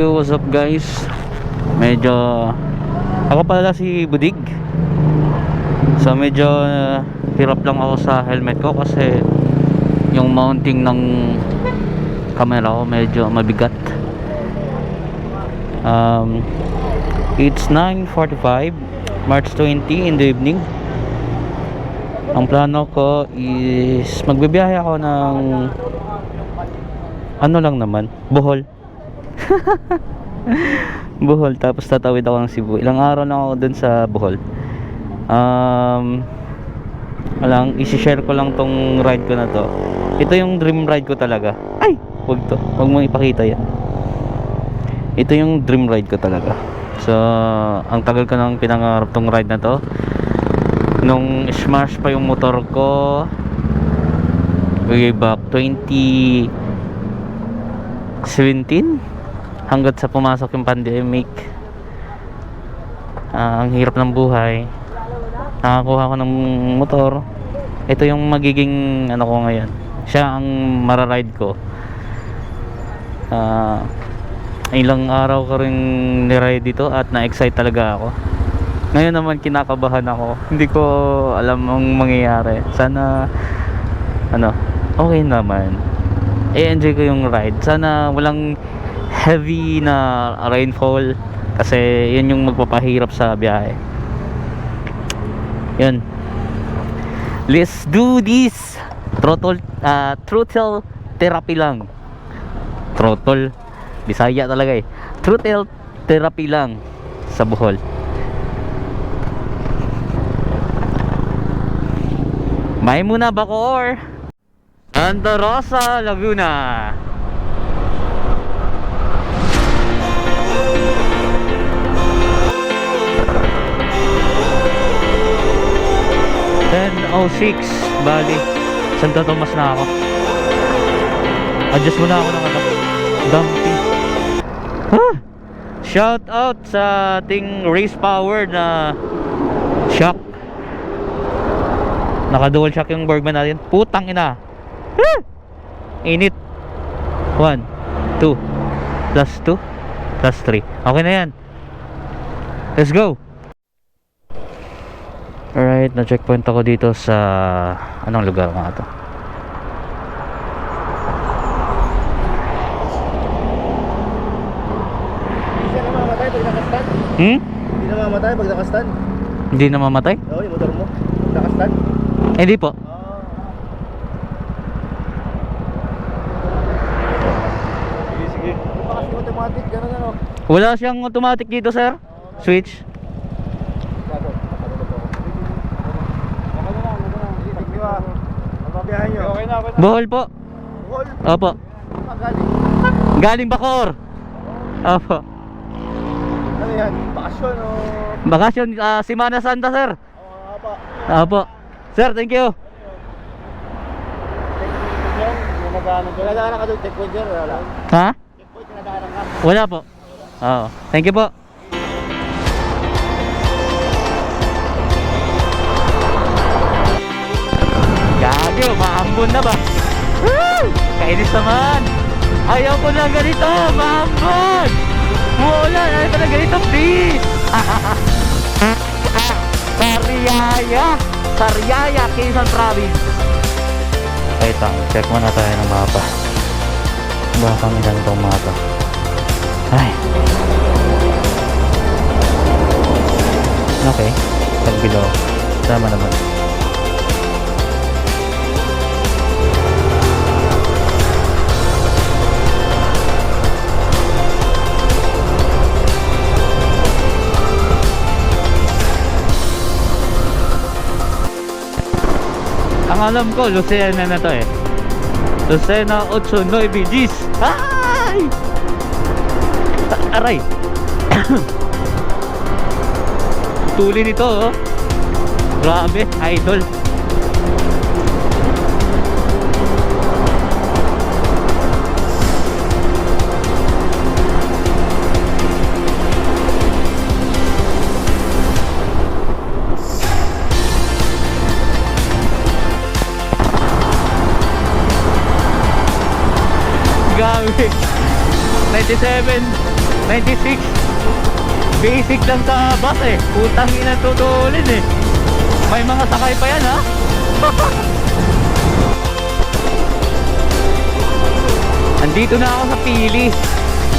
Yo, what's up guys? Medyo ako pala si Budig. So medyo hirap lang ako sa helmet ko kasi yung mounting ng camera ko medyo mabigat. It's 9:45 March 20 in the evening. Ang plano ko is magbibiyahe ako ng ano lang naman, Bohol. Bohol, tapos tatawid ako ng Cebu. Ilang araw na ako dun sa Bohol. Isi-share ko lang tong ride ko na to. Ito yung dream ride ko talaga. Ay, wag mong ipakita yan. Ito yung dream ride ko talaga. So, ang tagal ko nang pinangarap tong ride na to. Nung smash pa yung motor ko way back 2017 hanggat sa pumasok yung pandemic. Ang hirap ng buhay, nakakuha ko ng motor. Ito yung magiging ano ko ngayon. Siya ang mararide ko. Ilang araw ko rin niride dito at na-excite talaga ako. Ngayon naman kinakabahan ako. Hindi ko alam ang mangyayari. Sana okay naman. I-enjoy ko yung ride. Sana walang heavy na rainfall kasi yun yung magpapahirap sa biyahe. Yun. Let's do this. Throttle therapy lang. Throttle Bisaya talaga eh. Throttle therapy lang sa Bohol. May muna Bacoor, Santa Rosa, Laguna. Bali, Santa Tomas na ako. Adjust muna ako ng dumpy. Shout out sa ating race power na shock. Naka dual shock yung Bergman natin. Putang ina. Init. 1, 2 plus 2 plus 3. Okay na yan. Let's go. Alright, na-checkpoint ako dito sa anong lugar nga ito? Hindi na mamatay pag nakastan? Hindi na mamatay pag nakastan? Hindi na mamatay? Oo, yung motor mo nakastan? Hindi po. Sige. Baka kasi automatic, gano'n ano? Wala siyang automatic dito, sir. Switch. Okay na. Bohol po. Bohol? Opo. Galing? Galing Bacoor. Opo. Ano yan? Bakasyon o? Bakasyon, Semana Santa, sir. Oo, apa. Opo. Sir, thank you. Pinadaanan ka doon, checkpoint sir, wala? Ha? Checkpoint, pinadaanan ka? Wala po. Oo. Thank you po. Gago, maambon na ba? Woo! Kainis naman. Ayaw ko na ganito, maambon. Wala, ayaw ko na ganito, please. Sariaya, Quezon Province. Wait lang, check muna tayo ng mapa. Baka may ganitong mapa. Ay. Okay, pag below. Tama naman. Ang alam ko, Lucena na to eh. Lucena 89 Gs. Ay! Aray! Tuli nito oh. Grabe, idol. Gabi 97 96. Basic lang sa bus eh. Putang ina tutulin eh. May mga sakay pa yan ha. Andito na ako sa pili.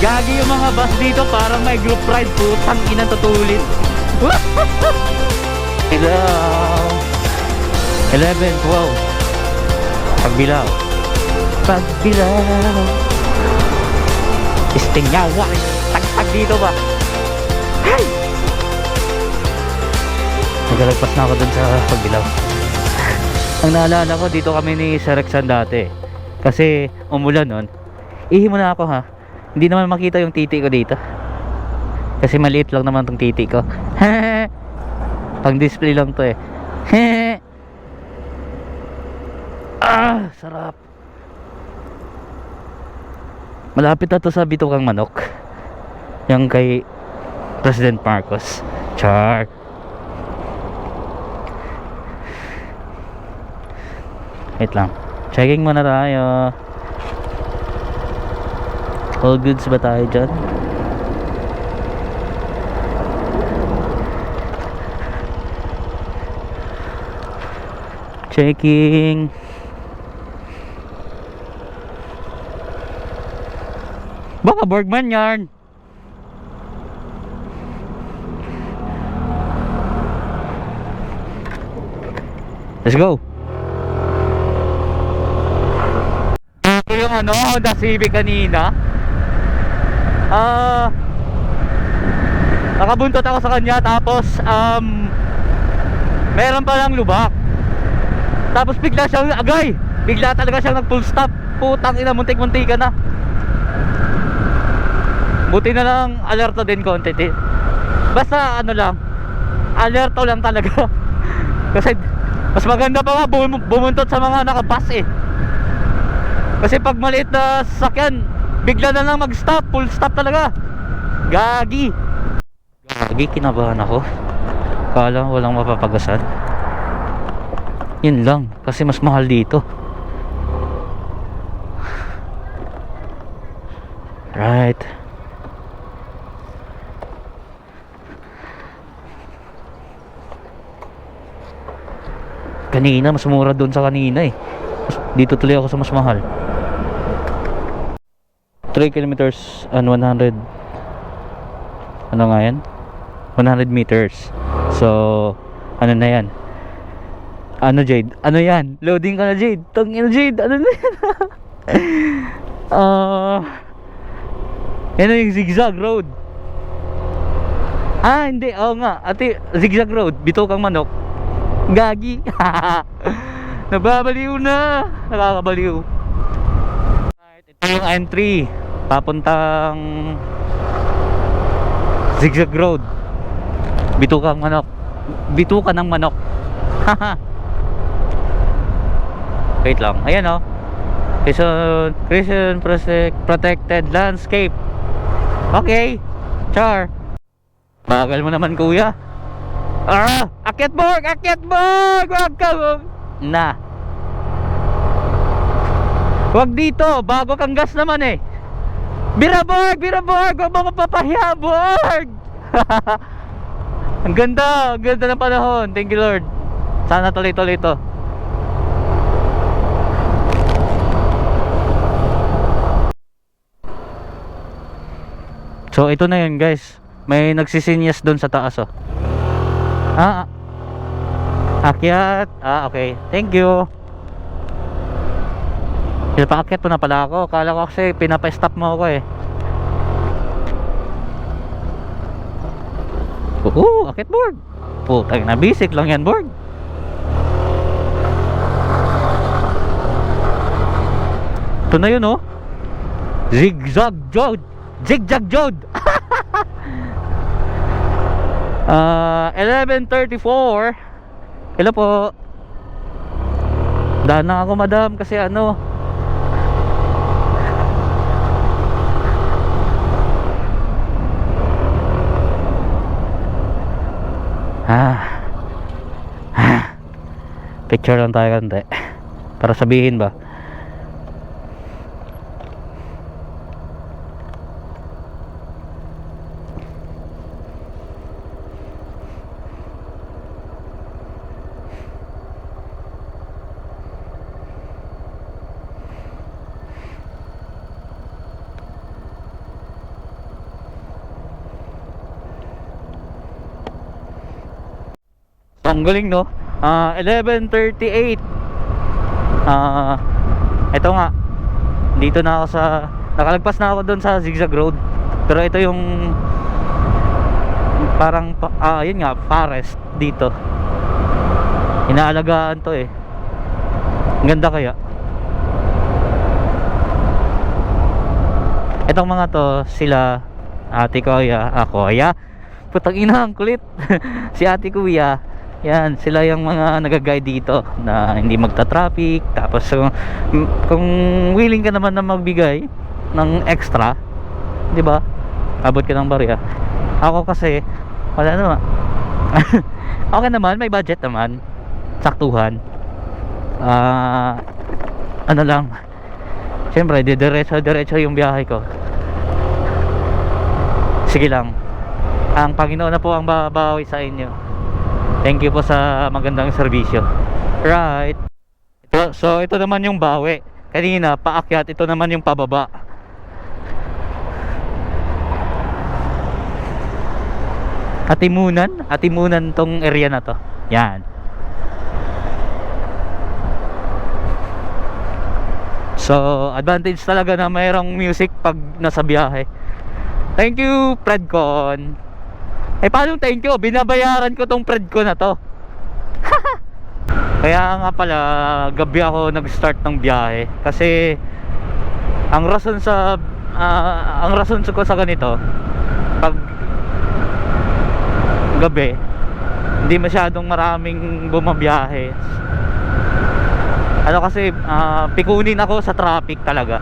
Gagi yung mga bus dito, parang may group ride. Putang ina tutulin. Hello. 11, 12. Pagbilaw. Pagbilaw. Istinyawa. Tag-tag dito ba? Hey! Nagalagpas na ako dun sa Pagbilaw. Ang naalala ko, dito kami ni Sir Rexan dati. Kasi umulan nun. Ihi mo na ako ha. Hindi naman makita yung titi ko dito. Kasi maliit lang naman tong titi ko. Pang display lang to eh. Ah, sarap. Malapit na to sa Bitukang Manok. Yung kay President Marcos. Char. Wait lang. Checking muna tayo. All goods ba tayo dyan? Checking. Baka Borgman yarn. Let's go. Ito yung ano, Honda Civic kanina. Nakabuntot ako sa kanya. Tapos meron palang lubak. Tapos bigla siyang agay. Bigla talaga siyang nag full stop. Putang ina, muntik-muntik ka na. Buti na lang alerto din konti. Basta ano lang, alerto lang talaga. Kasi mas maganda pa nga bumuntot sa mga nakabus eh. Kasi pag maliit na sasakyan, bigla na lang mag-stop, full stop talaga. Gagi. Gagi, kinabahan ako. Kala walang mapapagasan. Yun lang, kasi mas mahal dito. Right. Kanina mas mura doon sa kanina eh. Dito tuloy ako sa mas mahal. 3 kilometers and 100. Ano nga yan? 100 meters. So ano na yan? Ano Jade? Ano yan? Loading ka na Jade. Tangina Jade. Ano na yan? Yan yung zigzag road. Ah hindi. Oo nga. Ate, zigzag road. Bitukang Manok. Gagi. Nababaliw na. Nakakabaliw. Ito yung entry papuntang zigzag road. Bitukang Manok. Bitukan ng manok. Wait lang. Ayan o. Quezon Protected Landscape. Okay. Char. Bagal mo naman kuya. Akyat Borg! Akyat Borg! Wag ka! Na. Wag dito. Bago kang gas naman eh. Bira Borg! Bira Borg! Wag mo mapapahiya Borg! Ang ganda. Ang ganda ng panahon. Thank you Lord. Sana tuloy-tuloy ito. So ito na yun guys. May nagsisinyas doon sa taas oh. Akyat. Okay. Thank you. Pinapaakyat po na pala ako. Kala ko kasi pinapa-stop mo ako eh. Akyat Borg. Putang na, basic lang yan Borg. Ito na yun oh. Zigzag Road. Zigzag Road. 11:34. Hello po. Daan na ako madam kasi ano. Picture lang tayo kante. Para sabihin ba. Ang galing, no? 11:38. Ito nga. Dito na ako sa nakalagpas na ako doon sa Zigzag Road. Pero ito yung parang yun nga, forest dito. Inaalagaan to eh. Ang ganda kaya. Itong mga to, sila ate kuya, kuya. Putang ina, ang kulit. Si ate kuya, yan, sila yung mga nag-guide dito na hindi magta-traffic. Tapos kung willing ka naman na magbigay ng extra, 'di ba? Abot ka ng barya. Ako kasi wala naman. Okay naman, may budget naman. Saktuhan. Ano lang. Siyempre, diretso yung biyahe ko. Sige lang. Ang Panginoon na po ang babawi sa inyo. Thank you po sa magandang serbisyo. Right. So ito naman yung bawi. Kanina paakyat, ito naman yung pababa. Atimunan tong area na to. Yan. So advantage talaga na mayroong music pag nasa biyahe. Thank you Predcon. Paano thank you? Binabayaran ko tong Predcon na to. Kaya nga pala gabi ako nag-start ng biyahe kasi ang rason ko sa ganito, pag gabi hindi masyadong maraming bumabiyahe. Ano kasi pikunin ako sa traffic talaga.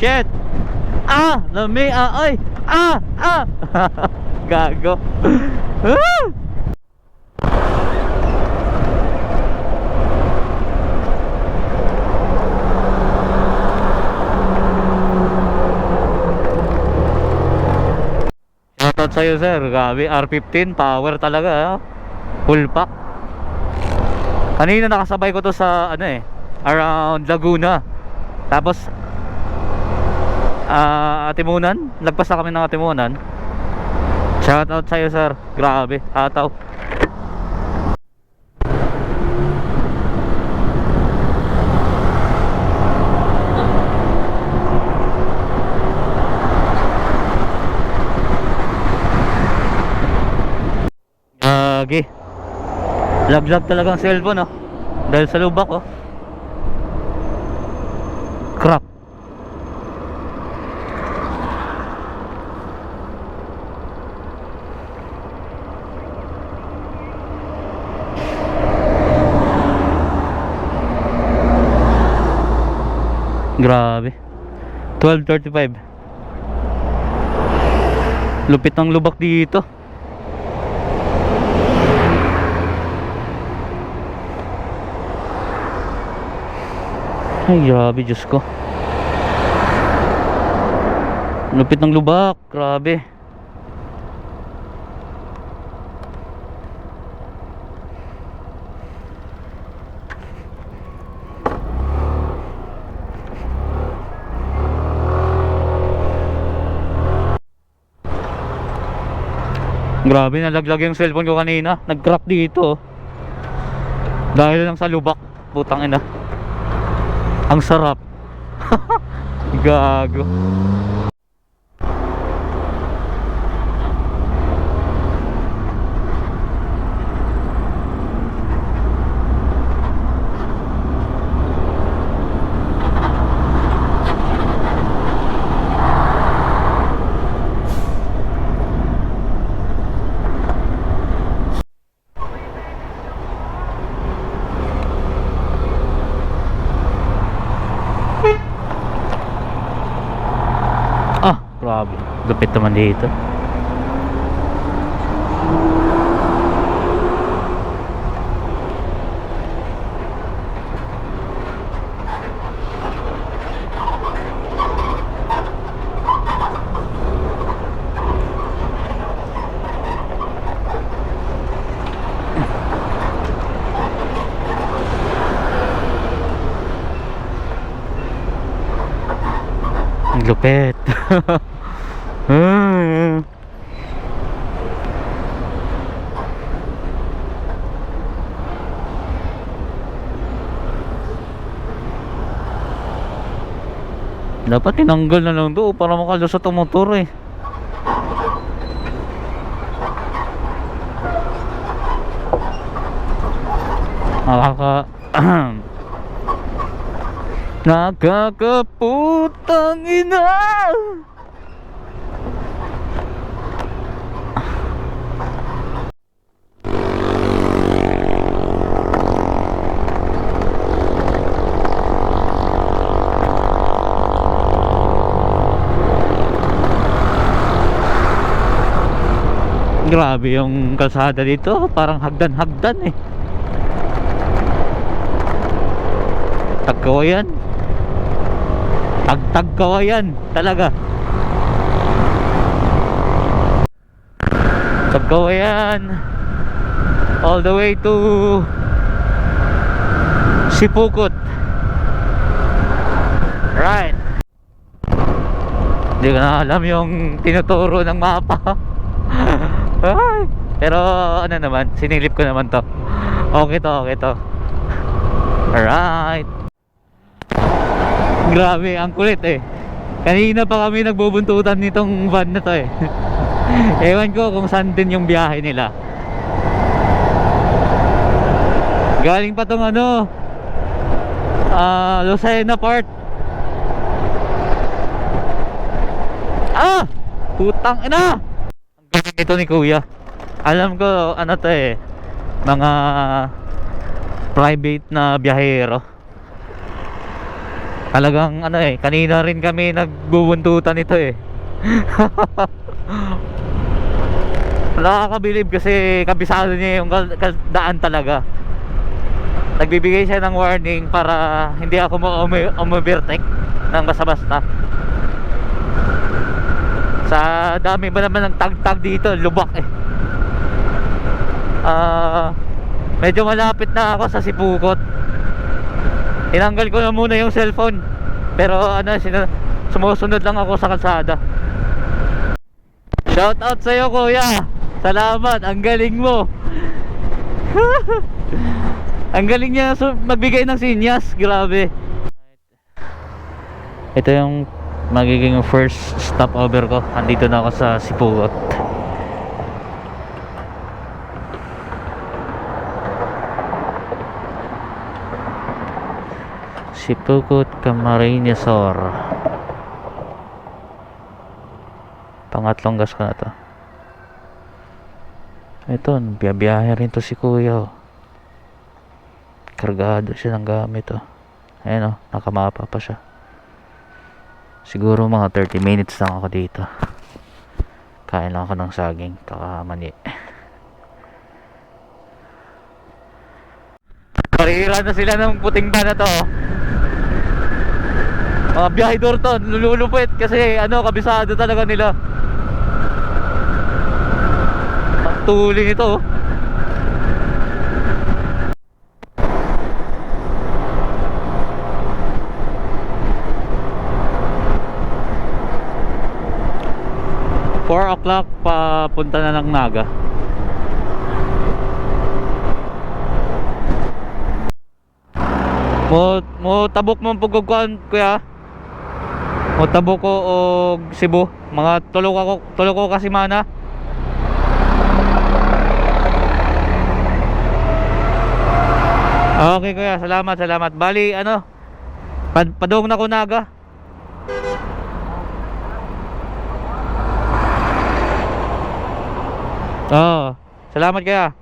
Shit. Lami. Ay. Gago. Shoutout sa'yo sir. Gabi, R15 power talaga. Full pack. Kanina nakasabay ko to sa around Laguna. Tapos Atimunan, lagpas na kami ng Atimunan. Shoutout sa'yo sir. Grabe, hataw. Gagi. Laglag talagang cellphone dahil sa lubak crap. Grabe. 12:35. Lupit ng lubak dito. Ay, grabe, Diyos ko. Lupit ng lubak, grabe. Grabe, nalaglag yung cellphone ko kanina. Nag-crap dito dahil lang sa lubak. Putang ina. Ang sarap. Gago. Grabe, lupit naman dito. Ang lupit. Ah. Dapat tinanggal na lang doon para makalusot ang motor eh. Nakaka nakakaputang ina. Grabe yung kalsada dito, parang hagdan-hagdan eh. Tagkawayan. Tagkawayan talaga. Tagkawayan all the way to Sipukot. Right. Hindi ko na alam yung tinuturo ng mapa. Ay, pero ano naman, sinilip ko naman to. Okay to. Alright. Grabe, ang kulit eh. Kanina pa kami nagbubuntutan nitong van na to eh. Ewan ko kung saan din yung biyahe nila. Galing pa tong ano, Lucena part. Putang ina. Ang galing ito ni kuya. Alam ko ano to eh, mga private na biyahero. Talagang ano eh, kanina rin kami nagbubuntutan ito eh. Nakakabilib kasi kabisado niya yung daan talaga. Nagbibigay siya ng warning para hindi ako ma-overtake ng basta-basta. Sa dami ba naman ng tag-tag dito, lubak eh. Medyo malapit na ako sa Sipukot. Tinanggal ko na muna yung cellphone. Pero ano, sumusunod lang ako sa kalsada. Shout out sa iyo kuya. Salamat, ang galing mo. Ang galing niya magbigay ng sinyas, grabe. Ito yung magiging first stopover ko. Andito na ako sa Sipukot. Sipukot, Camarines Sur. Pangatlong gas ko na to. Ito, biyahe rin to si kuya oh. Kargado siya ng gamit oh. Ayan oh, nakamapa pa siya. Siguro mga 30 minutes lang ako dito. Kain lang ako ng saging, kakamani. Parihira na sila ng puting ba na to oh. Mga biyahedor to, lululupit kasi ano, kabisado talaga nila. Tuling ito oh. Four o'clock papunta na ng Naga. Mo tabok mo pagkukuan kuya. Mo tabok ko og Cebu. Mga tulo ko kasi mana. Okay kuya, salamat. Bali ano, padung na ko Naga. Oh, salamat kuya.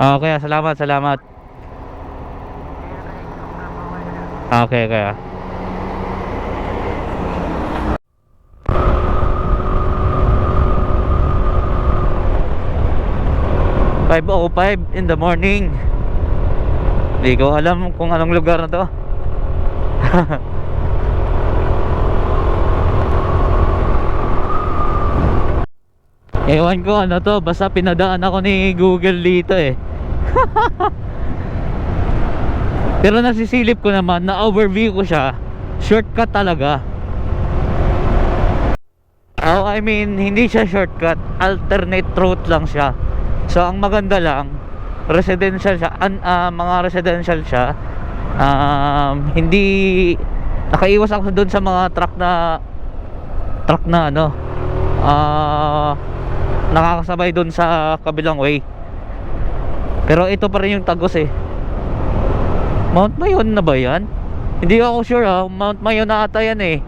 Okay, salamat. Okay kaya. 5:05 in the morning. Hindi ko alam kung anong lugar na to. Ewan ko ano to, basta pinadaan ako ni Google dito eh. Pero nasisilip ko naman, na overview ko siya, shortcut talaga. Oh, I mean, hindi siya shortcut, alternate route lang siya. So ang maganda lang, residential siya, mga residential siya. Hindi nakaiwas ako doon sa mga truck na ano, nakakasabay doon sa kabilang way. Pero ito pa rin yung tagos eh. Mount Mayon na ba yan? Hindi ako sure Mount Mayon na ata yan eh.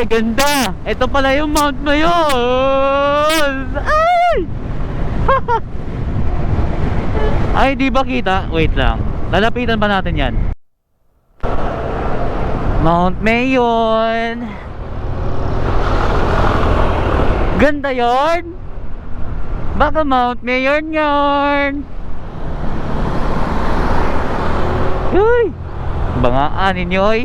Ganda! Ito pala yung Mount Mayon! Ay! Ay, di ba kita? Wait lang. Lalapitan ba natin yan? Mount Mayon! Ganda yarn! Baka Mount Mayon yarn! Uy! Bangaan ninyo ay!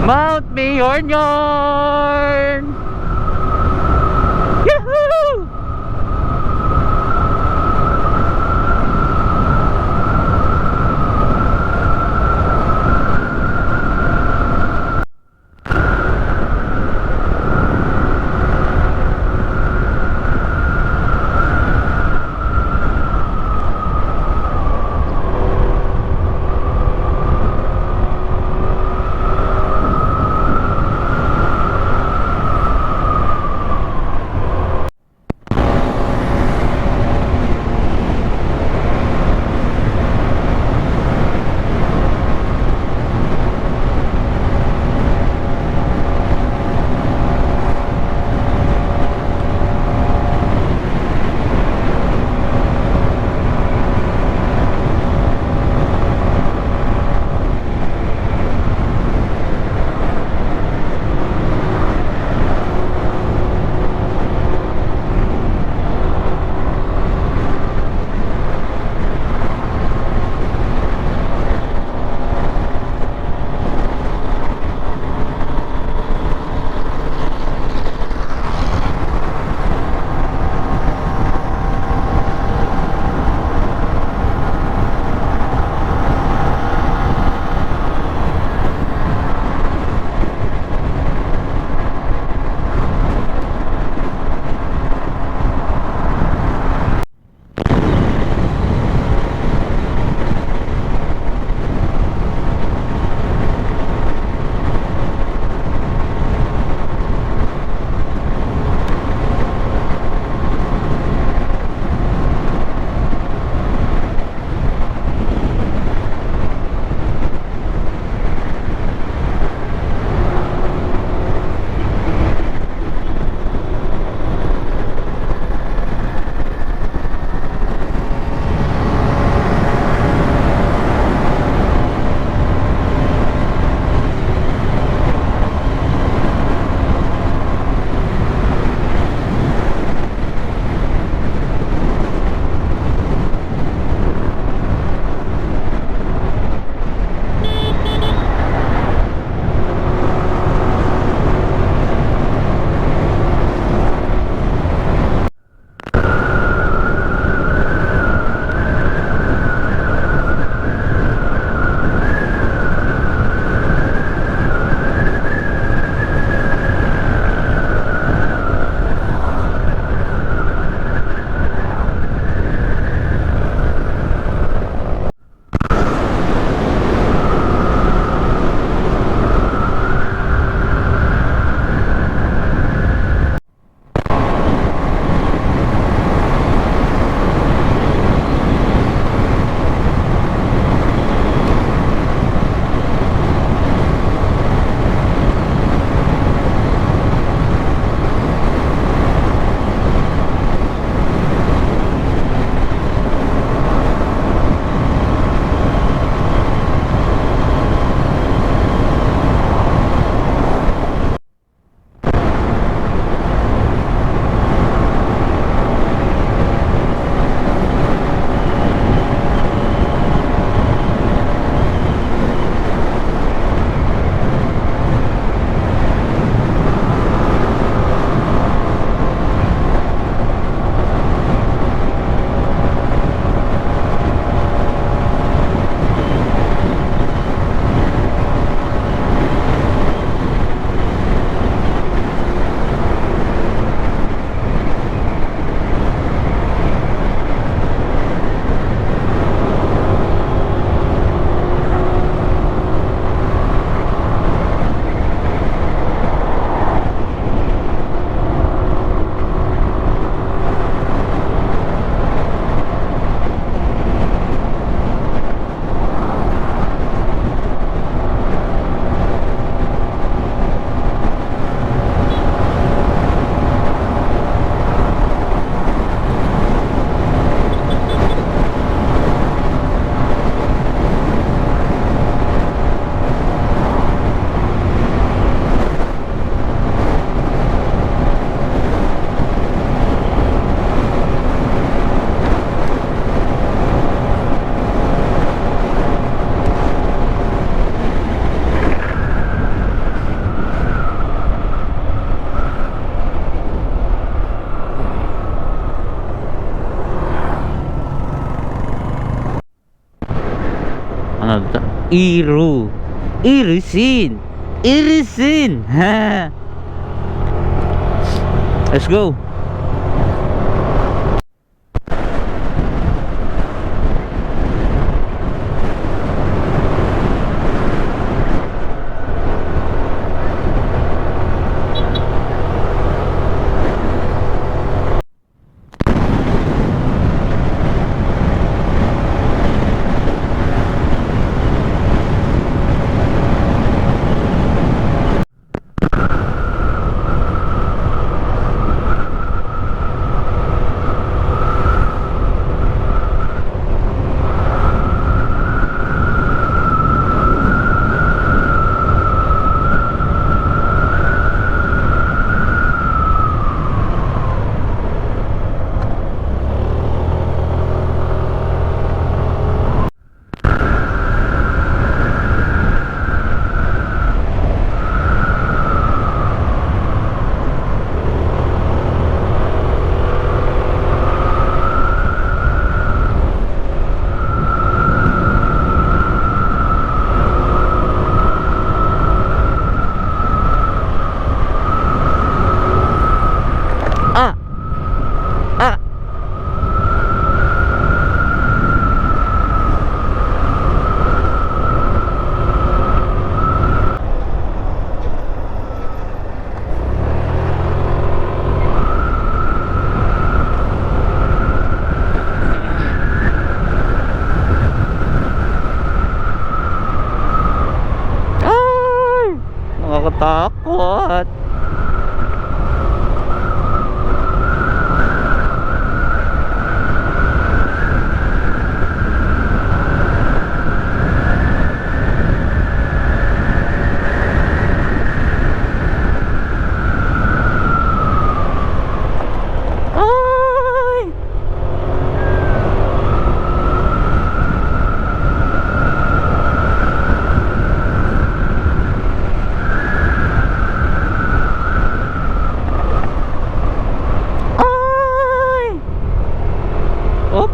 Mount Mayon yarn! Yahoo! Ano to? Irisin. Ha. Let's go. Ah! Ah! Ay! Nakakatakot. Ay! Ay! Op!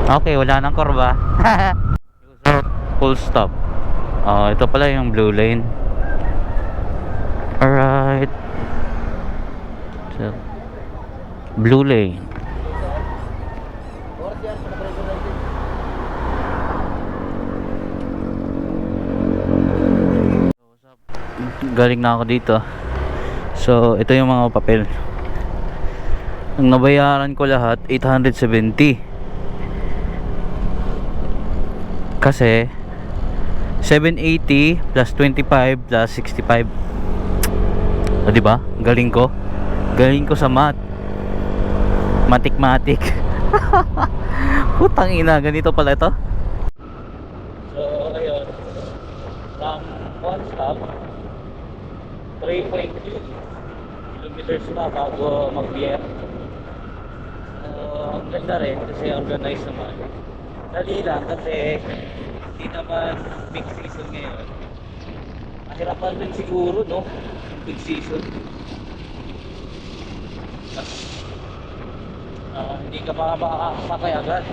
Okay, wala nang kurba. Full stop. Oh, ito pala yung blue lane. Alright. So, blue lane. Oras yan, sa Navarrete natin. Galing na ako dito. So, ito yung mga papel. Ang nabayaran ko lahat, 870. Kasi 780 plus 25 plus 65. O, diba? Galing ko. Galing ko sa math. Matik. Putang ina, ganito pala ito. So, ayun. From one stop, 3.2 kilometers na bago mag-BF. Ang ganda rin kasi organized naman. Dali lang kasi hindi naman big season ngayon. Mahirapan din siguro, no? Big season. Hindi ka makakasakay agad.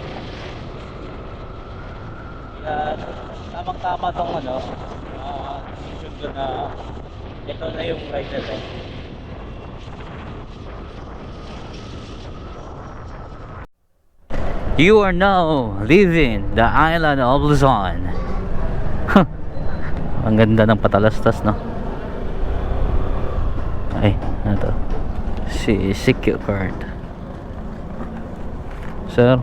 Kaya tamang-tama tong ano, decision ko na ito na yung ride na ito. You are now leaving the island of Luzon. Ang ganda ng patalastas, no? Ay, ano to? Si secure card. Sir.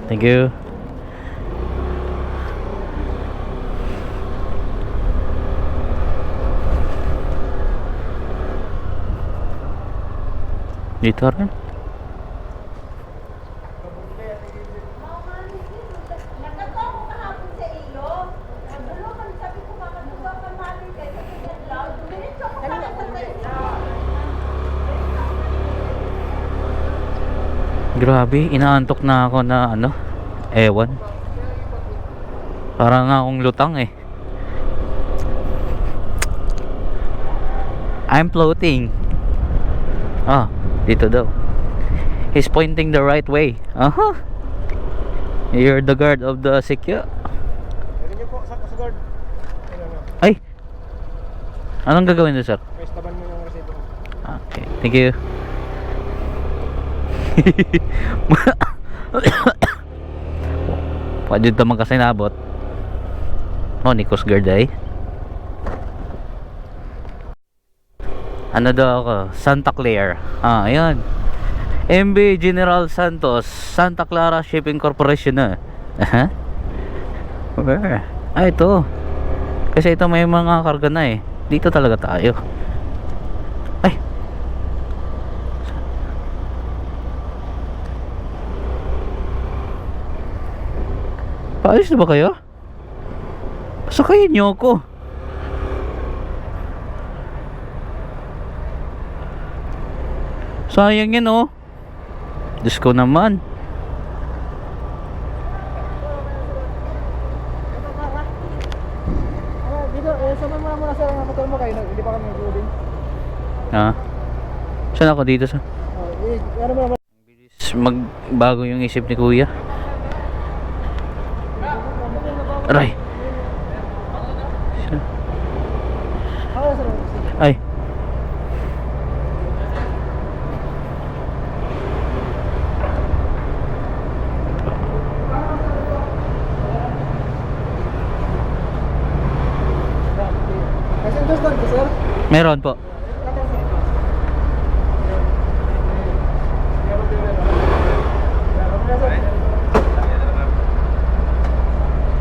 Thank you. Dito rin. Nagkataon kahapon sa iyo. Nagulo man sabi ko makaduga ka mali kay sa Tidlaw. Dumiretso ko pala sa iyo. Grabe, inaantok na ako na ano, ewan. Parang nga akong lutang eh. I'm floating. Ah, dito daw. He's pointing the right way. Aha. You're the guard of the secure. Pwede niyo po sa guard. Ay. Anong gagawin doon, sir? Press taban mo yung resibo. Okay, thank you. Pwede naman kasi nabot. Oh, ni Coast Guard ay. Ano daw ako? Santa Clara. Ah, ayan. MB General Santos, Santa Clara Shipping Corporation na. Aha. Where? Ah, ito. Kasi ito may mga karga na eh. Dito talaga tayo. Ay. Paalis na ba kayo? Sakayin niyo ako. Sayang yan oh. Diyos ko naman. Dito, sama mo muna sa motor mo kayo. Hindi pa kami nag-loading. Ah. Saan ako dito sa? Ano mo naman? Bilis magbago yung isip ni Kuya. Aray. Ay. Kasi dos lang, sir. Meron po.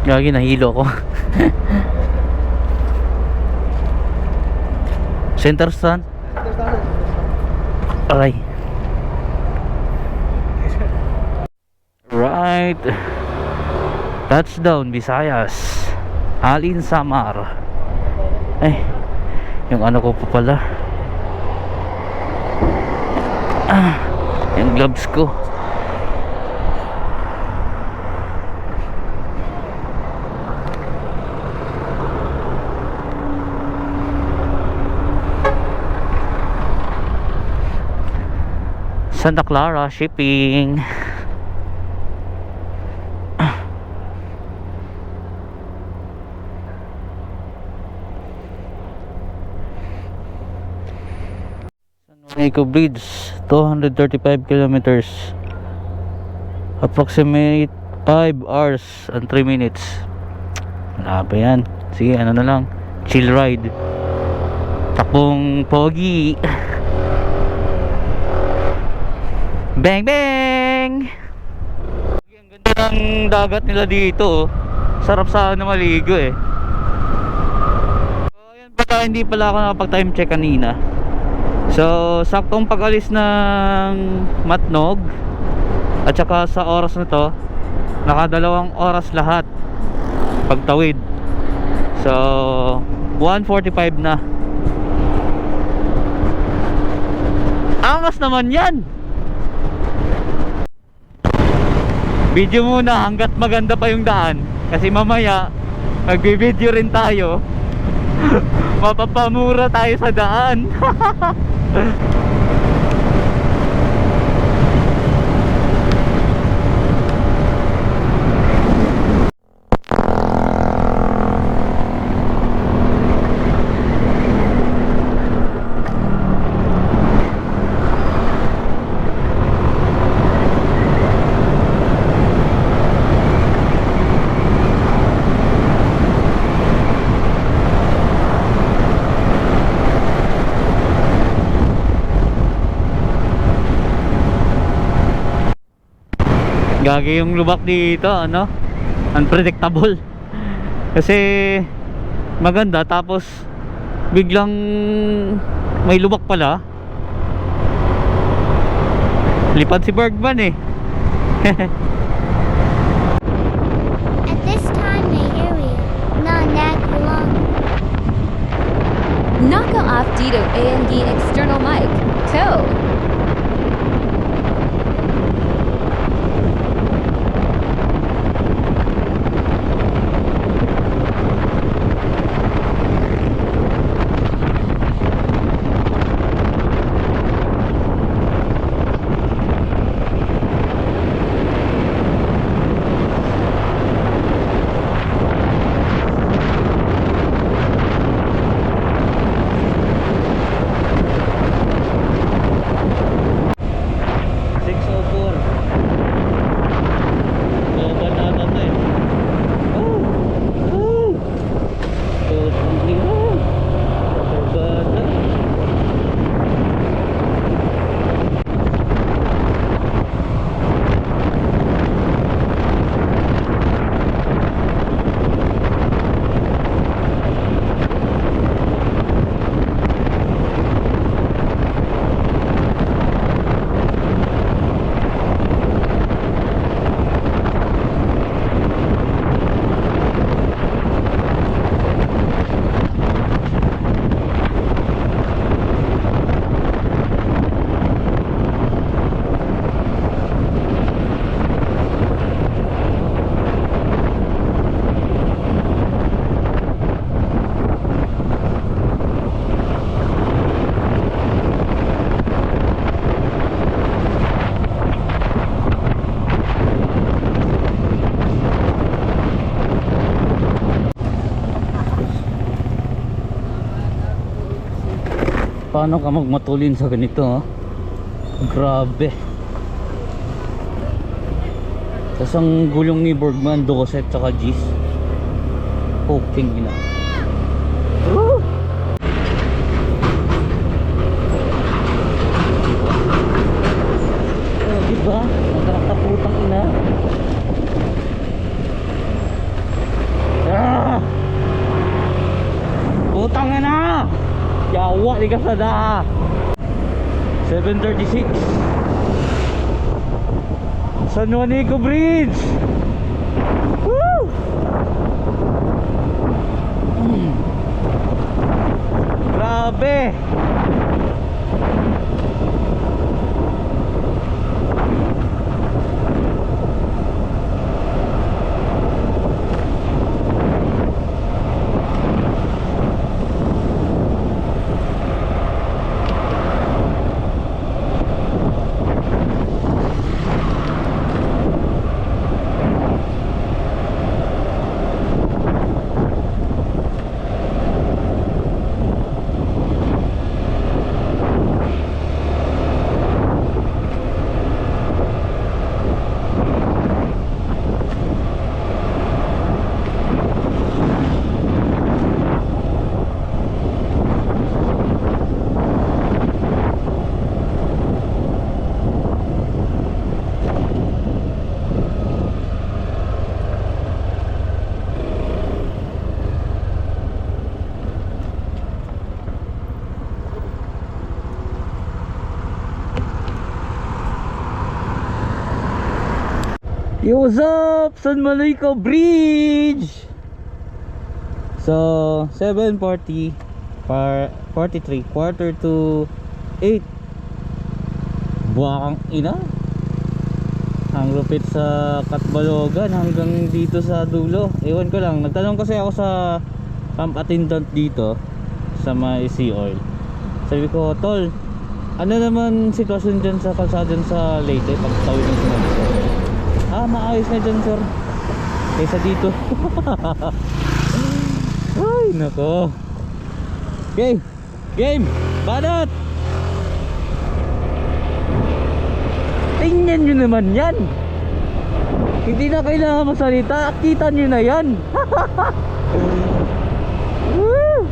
Gagi, nahilo ko. Center stand. Aray. Right. Touchdown, Visayas. Alin Samar. Eh, yung ano ko pa pala. Ah, yung gloves ko. Santa Clara Shipping. Eco Bridge 235 kilometers, approximate 5 hours and 3 minutes. Wala ba yan? Sige, ano na lang, chill ride, takbong pogi. Bang bang. Ang ganda ng dagat nila dito oh. Sarap sana maligo eh. So ayan pala, hindi pala ako nakapag time check kanina. So saktong pag-alis ng Matnog at saka sa oras na to, nakadalawang oras lahat pagtawid. So 1:45 na. Angas naman yan. Video muna hanggat maganda pa yung daan, kasi mamaya magbi-video rin tayo. Mapapamura tayo sa daan. Gagi yung lubak dito, ano? Unpredictable. Kasi maganda tapos biglang may lubak pala. Lipad si Bergman eh. At this time may area, na nagulong. Naka off Dito ANG external mic. Code. paano ka magmatulin sa ganito, ha? Grabe. Tapos ang gulong ni Bergman, 12 tsaka G's. Poking ina. Woo! Oh, diba? Nagkakaputang ina. Ah! Putang ina! Yawa, di ka sada. 7:36 San Juanico Bridge. Woo! Grabe. Yo, what's up? San Juanico Bridge. So 7:40 43 quarter to 8. Buwakang ina. Ang lupit sa Katbalogan hanggang dito sa dulo. Ewan ko lang, nagtanong kasi ako sa pump attendant dito sa may Sea Oil. Sabi ko, tol, ano naman sitwasyon dyan sa kalsada dyan sa Leyte pag tawid ng sinabi ko? Maayos na dyan, sir, kaysa dito. Ay, nako. Okay, game, banat. Tingnan nyo naman yan. Hindi na kailangan masalita, kita nyo na yan. Woo!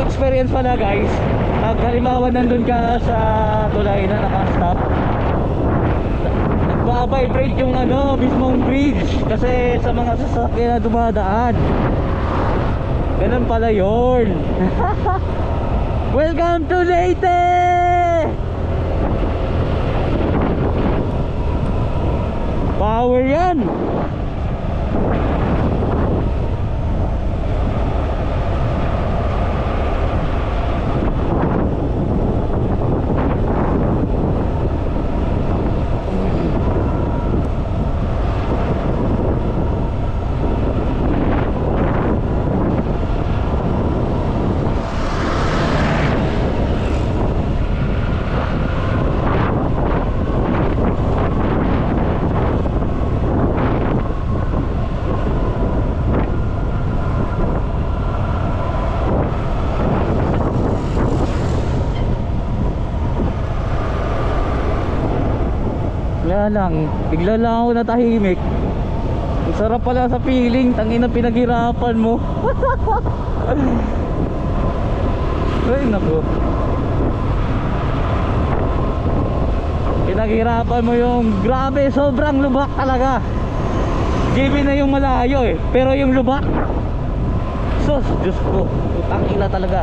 Experience pala, guys, pag halimbawa nandun ka sa tulay na nakastop, nagpa-vibrate yung mismong bridge kasi sa mga sasakyan na dumadaan. Ganun pala yun. Welcome to Leyte! Power yan. Bigla lang ako natahimik. Ang sarap pala sa feeling, tangina pinaghirapan mo. Ay naku, pinaghirapan mo yung grabe, sobrang lubak talaga. Given na yung malayo pero yung lubak, sus, Diyos ko, tangina talaga.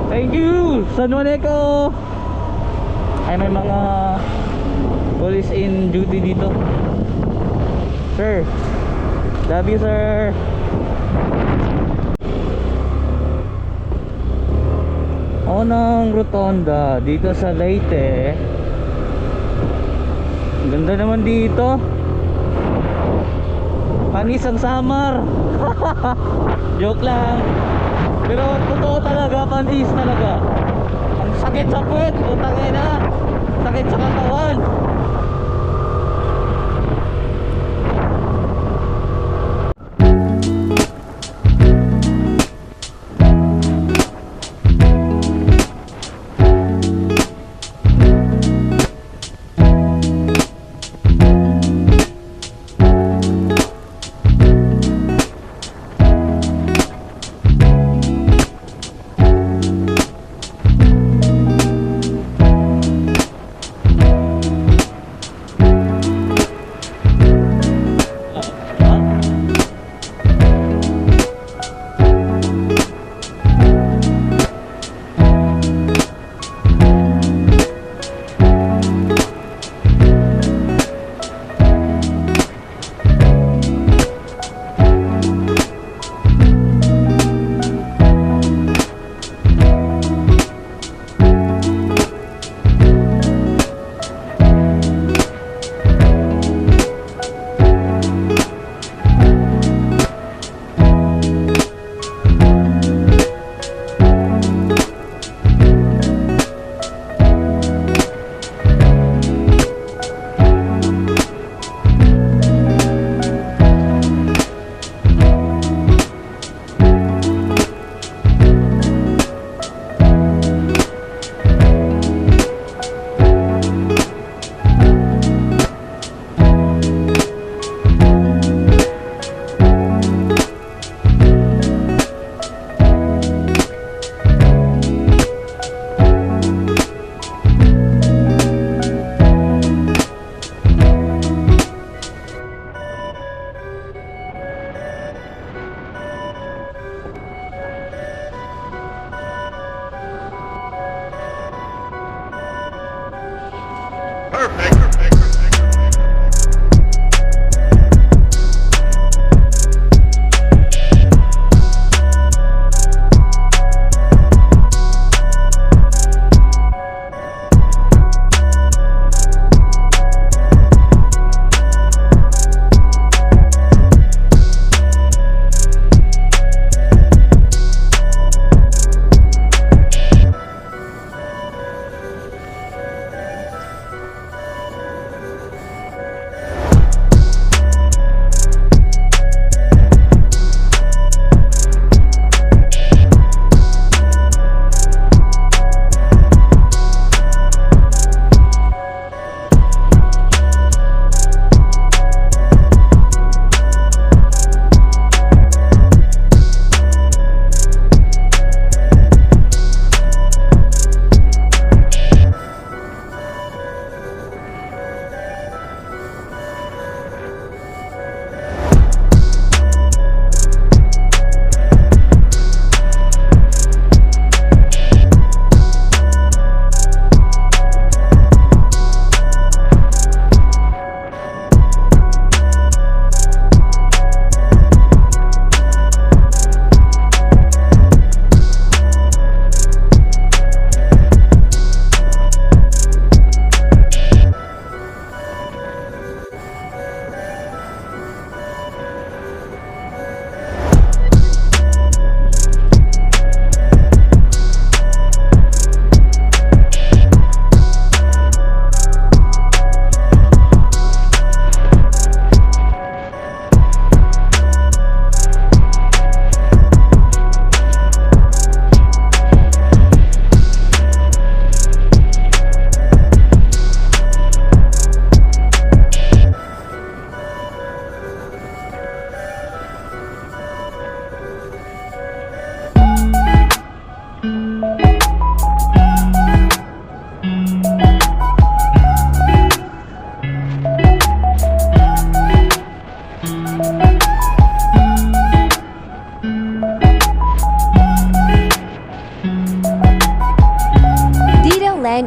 Thank you, San Juanico. Ay, may mga police in duty dito. Sir, love you, sir. Ako ng rotonda dito sa Leyte. Ang ganda naman dito. Panis ang summer. Joke lang. Pero totoo talaga, panis talaga. Ang sakit sa puwet, putang ina. Sakit sa katawan.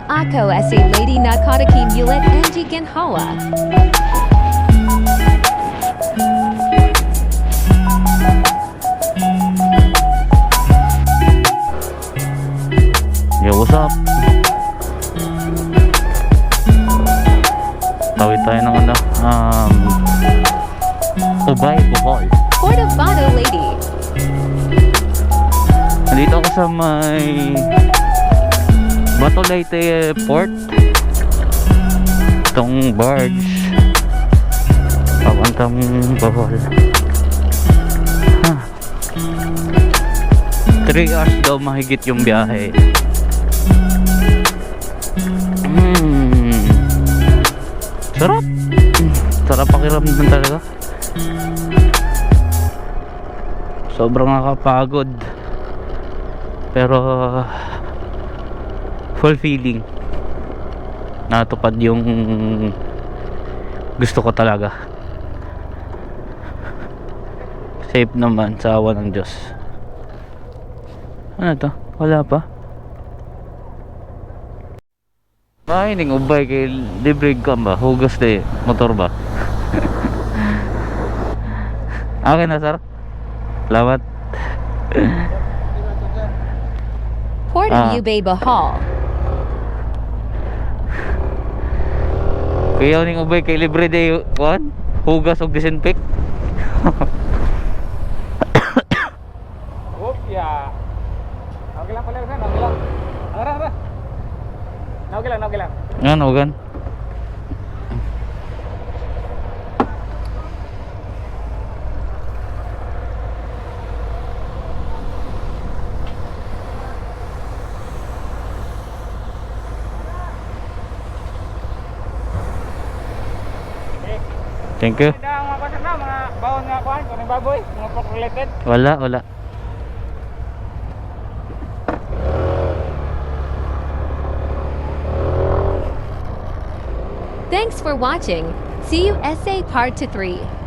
Ako sa Lady Narkotiki Mulet Angie Ginhawa. Yo, what's up? Tawid tayo ng Ubay, sa may Bato Leyte Port. Itong barge papuntang Bohol. 3 hours daw mahigit yung biyahe. Sarap. Sarap pakiramdam talaga. Sobrang nakakapagod. Pero fulfilling. Natupad yung gusto ko talaga. Safe naman sa awa ng Diyos. Ano to? Wala pa. Ning ubay kay libre ka ba? Hugas na motor ba? Okay na sir. Salamat. Port Ah. of Ubay, Bohol. Kuya ning ubay kay libre day kuan? Hugas og disinfect. Ya. Okay lang pala yan, okay lang. Ara. Okay lang. Ano gan? Thank you. Hindi ang mga kuwan na, mga bawon nga kuwan, kuning baboy, mga pork related. Wala. Thanks for watching. See you SA Part 3.